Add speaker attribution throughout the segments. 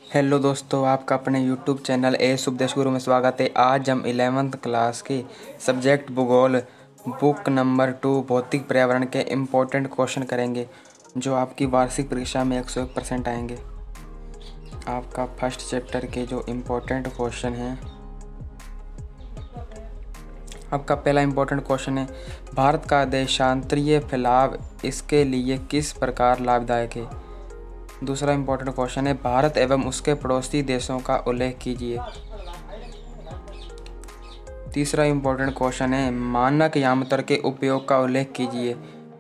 Speaker 1: Hello दोस्तों, आपका अपने यूट्यूब चैनल उपदेश गुरु में स्वागत है। आज हम 11th क्लास के सब्जेक्ट भूगोल बुक नंबर 2 भौतिक पर्यावरण के इम्पोर्टेंट क्वेश्चन करेंगे, जो आपकी वार्षिक परीक्षा में 101% आएंगे। आपका फर्स्ट चैप्टर के जो इम्पोर्टेंट क्वेश्चन हैं, आपका पहला इम्पोर्टेंट क्वेश्चन है, भारत का देशांतरीय फैलाव इसके लिए किस प्रकार लाभदायक है। दूसरा इम्पोर्टेंट क्वेश्चन है, भारत एवं उसके पड़ोसी देशों का उल्लेख कीजिए। तीसरा इम्पोर्टेंट क्वेश्चन है, मानक यामतर के उपयोग का उल्लेख कीजिए।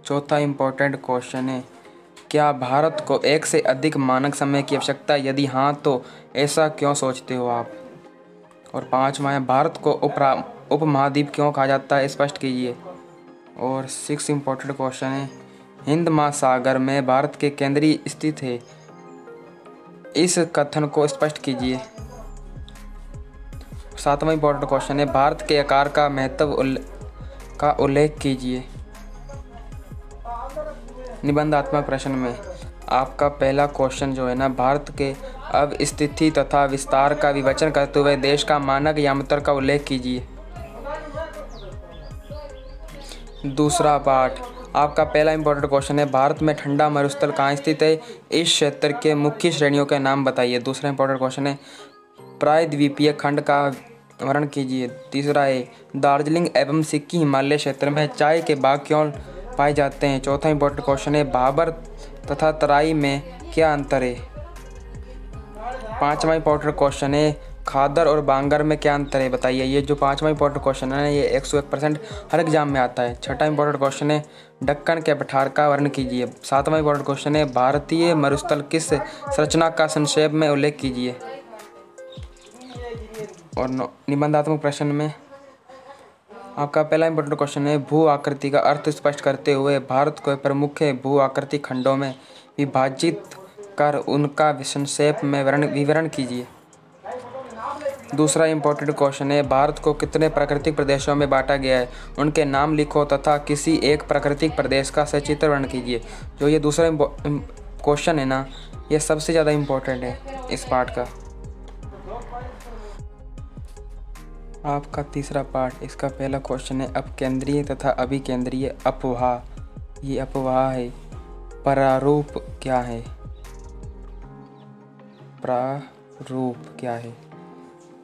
Speaker 1: चौथा इम्पोर्टेंट क्वेश्चन है, क्या भारत को एक से अधिक मानक समय की आवश्यकता है? यदि हाँ तो ऐसा क्यों सोचते हो आप? और पांचवा है, भारत को उपमहाद्वीप क्यों कहा जाता है, स्पष्ट कीजिए। और सिक्स इम्पोर्टेंट क्वेश्चन है, हिंद महासागर में भारत के केंद्रीय स्थित है, इस कथन को स्पष्ट कीजिए। सातवां इम्पोर्टेंट क्वेश्चन है, भारत के आकार का महत्व का उल्लेख कीजिए। निबंधात्मक प्रश्न में आपका पहला क्वेश्चन जो है ना, भारत के अवस्थिति तथा विस्तार का विवेचन करते हुए देश का मानक यामतर का उल्लेख कीजिए। दूसरा पार्ट, आपका पहला इम्पोर्टेंट क्वेश्चन है, भारत में ठंडा मरुस्थल कहाँ स्थित है, इस क्षेत्र के मुख्य श्रेणियों के नाम बताइए। दूसरा इम्पोर्टेंट क्वेश्चन है, प्रायद्वीपीय खंड का वर्णन कीजिए। तीसरा है, दार्जिलिंग एवं सिक्किम हिमालय क्षेत्र में चाय के बाग क्यों पाए जाते हैं। चौथा इम्पोर्टेंट क्वेश्चन है, भाबर तथा तराई में क्या अंतर है। पांचवा इम्पोर्टेंट क्वेश्चन है, खादर और बांगर में क्या अंतर है, बताइए। ये जो पांचवा इंपॉर्टेंट क्वेश्चन है, ये 101% हर एग्जाम में आता है। छठा इंपॉर्टेंट क्वेश्चन है, दक्कन के पठार का वर्णन कीजिए। सातवां इंपॉर्टेंट क्वेश्चन है, भारतीय मरुस्थल किस संरचना का संक्षेप में उल्लेख कीजिए। और निबंधात्मक प्रश्न में आपका पहला इंपॉर्टेंट क्वेश्चन है, भू आकृति का अर्थ स्पष्ट करते हुए भारत को प्रमुख भू आकृति खंडों में विभाजित कर उनका संक्षेप में विवरण कीजिए। दूसरा इम्पोर्टेंट क्वेश्चन है, भारत को कितने प्राकृतिक प्रदेशों में बांटा गया है, उनके नाम लिखो तथा किसी एक प्राकृतिक प्रदेश का सचित्र वर्णन कीजिए। जो ये दूसरा क्वेश्चन है ना, ये सबसे ज़्यादा इम्पोर्टेंट है इस पार्ट का। आपका तीसरा पार्ट, इसका पहला क्वेश्चन है, अपकेंद्रीय तथा अभिकेंद्रीय अपवाह, ये अपवाह है, प्रारूप क्या है। प्रारूप क्या है।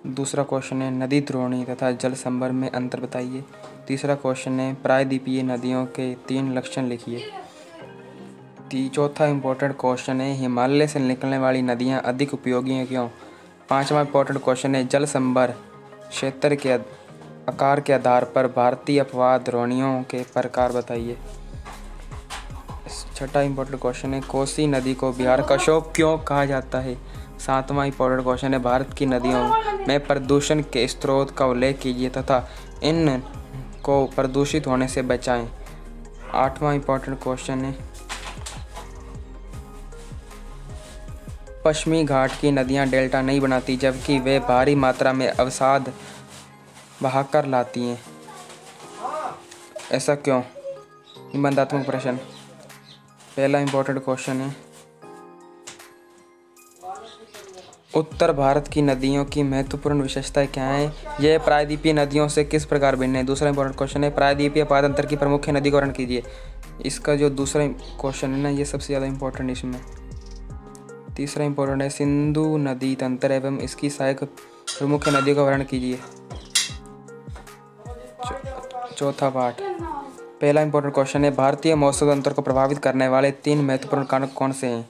Speaker 1: दूसरा क्वेश्चन है, नदी द्रोणी तथा जल संभर में अंतर बताइए। तीसरा क्वेश्चन है, प्रायद्वीपीय नदियों के 3 लक्षण लिखिए। चौथा इंपॉर्टेंट क्वेश्चन है, हिमालय से निकलने वाली नदियां अधिक उपयोगी हैं क्यों। पांचवा इंपॉर्टेंट क्वेश्चन है, जल संभर क्षेत्र के आकार के आधार पर भारतीय अपवाह द्रोणियों के प्रकार बताइए। छठा इंपॉर्टेंट क्वेश्चन है, कोसी नदी को बिहार का अशोक क्यों कहा जाता है। सातवां इंपॉर्टेंट क्वेश्चन है, भारत की नदियों में प्रदूषण के स्रोत का उल्लेख कीजिए तथा इन को प्रदूषित होने से बचाएं। आठवां इंपॉर्टेंट क्वेश्चन है, पश्चिमी घाट की नदियां डेल्टा नहीं बनाती जबकि वे भारी मात्रा में अवसाद बहाकर लाती हैं, ऐसा क्यों। निबंधात्मक प्रश्न। पहला इंपॉर्टेंट क्वेश्चन है, उत्तर भारत की नदियों की महत्वपूर्ण विशेषताएं क्या हैं, यह प्रायद्वीपीय नदियों से किस प्रकार भिन्न है। दूसरा इंपॉर्टेंट क्वेश्चन है, प्रायद्वीपीय पादतंत्र की प्रमुख नदी का वर्णन कीजिए। इसका जो दूसरा क्वेश्चन है ना, ये सबसे ज़्यादा इंपॉर्टेंट इसमें। तीसरा इंपॉर्टेंट है, सिंधु नदी तंत्र एवं इसकी सहायक प्रमुख नदियों का वर्णन कीजिए। चौथा पार्ट, पहला इंपॉर्टेंट क्वेश्चन है, भारतीय मौसम तंत्र को प्रभावित करने वाले 3 महत्वपूर्ण कारक कौन से हैं।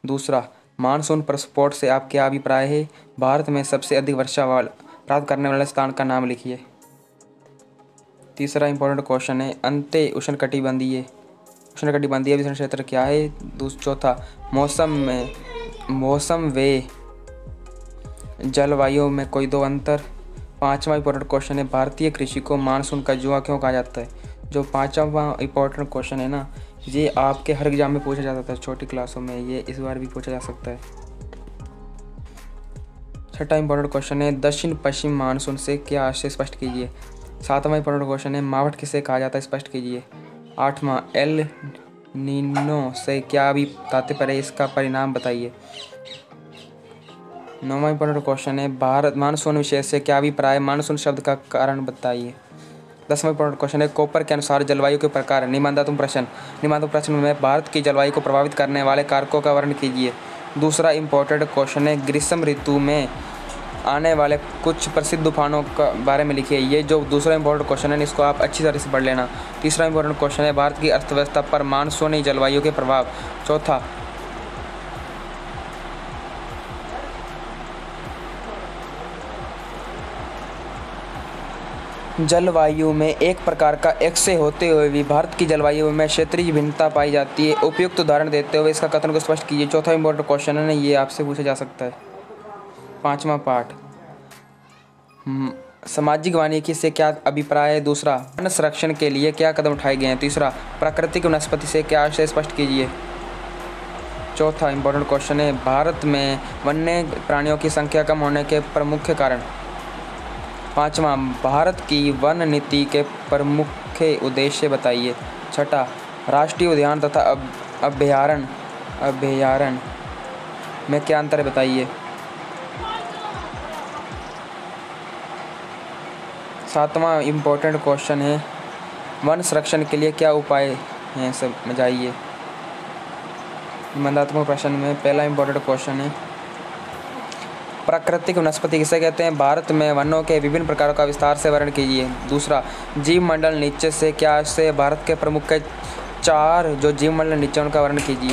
Speaker 1: दूसरा, मानसून प्रस्फोट से आप क्या अभिप्राय है। भारत में सबसे अधिक वर्षा प्राप्त करने वाले स्थान का नाम लिखिए। तीसरा इंपॉर्टेंट क्वेश्चन है, अंत्य उष्णकटिबंधीय विषम क्षेत्र क्या है। चौथा, मौसम व जलवायु में कोई 2 अंतर। पांचवा इंपॉर्टेंट क्वेश्चन है, भारतीय कृषि को मानसून का जुआ क्यों कहा जाता है। जो पांचवा इंपॉर्टेंट क्वेश्चन है ना, ये आपके हर एग्जाम में पूछा जाता था छोटी क्लासों में, ये इस बार भी पूछा जा सकता है। छठा इंपॉर्टेंट क्वेश्चन है, दक्षिण पश्चिम मानसून से क्या आशय स्पष्ट कीजिए। सातवां इंपॉर्टेंट क्वेश्चन है, मावठ किसे कहा जाता है, स्पष्ट कीजिए। आठवां, एल नीनो से क्या भी तात्पर्य है, इसका परिणाम बताइए। 9वां इंपॉर्टेंट क्वेश्चन है भारत मानसून विशेष से क्या अभिप्राय, मानसून शब्द का कारण बताइए। 10वां इंपॉर्टेंट क्वेश्चन है कॉपर के अनुसार जलवायु के प्रकार। निबंधात्मक प्रश्न में भारत की जलवायु को प्रभावित करने वाले कारकों का वर्णन कीजिए। दूसरा इंपॉर्टेंट क्वेश्चन है ग्रीष्म ऋतु में आने वाले कुछ प्रसिद्ध तूफानों के बारे में लिखिए। ये जो दूसरा इंपॉर्टेंट क्वेश्चन है इसको आप अच्छी तरह से पढ़ लेना। तीसरा इंपॉर्टेंट क्वेश्चन है भारत की अर्थव्यवस्था पर मानसूनी जलवायु के प्रभाव। चौथा जलवायु में एक प्रकार का एक्से होते हुए भी भारत की जलवायु में क्षेत्रीय भिन्नता पाई जाती है। उपयुक्त उदाहरण देते हुए इसका कथन को स्पष्ट कीजिए। चौथा इंपॉर्टेंट क्वेश्चन है ये आपसे पूछा जा सकता है। 5वां पार्ट सामाजिक वानिकी से क्या अभिप्राय है। दूसरा वन संरक्षण के लिए क्या कदम उठाए गए हैं। तीसरा प्राकृतिक वनस्पति से क्या आशय स्पष्ट कीजिए। चौथा इंपॉर्टेंट क्वेश्चन है भारत में वन्य प्राणियों की संख्या कम होने के प्रमुख कारण। 5वां भारत की वन नीति के प्रमुख उद्देश्य बताइए। छठा राष्ट्रीय उद्यान तथा अभयारण्य में क्या अंतर है बताइए। 7वां इम्पोर्टेंट क्वेश्चन है वन संरक्षण के लिए क्या उपाय हैं समझाइए। निबंधात्मक प्रश्न में पहला इम्पोर्टेंट क्वेश्चन है प्राकृतिक वनस्पति किसे कहते हैं। भारत में वनों के विभिन्न प्रकारों का विस्तार से वर्णन कीजिए। दूसरा जीव मंडल नीचे से क्या से भारत के प्रमुख 4 जो जीव मंडल नीचे उनका वर्णन कीजिए।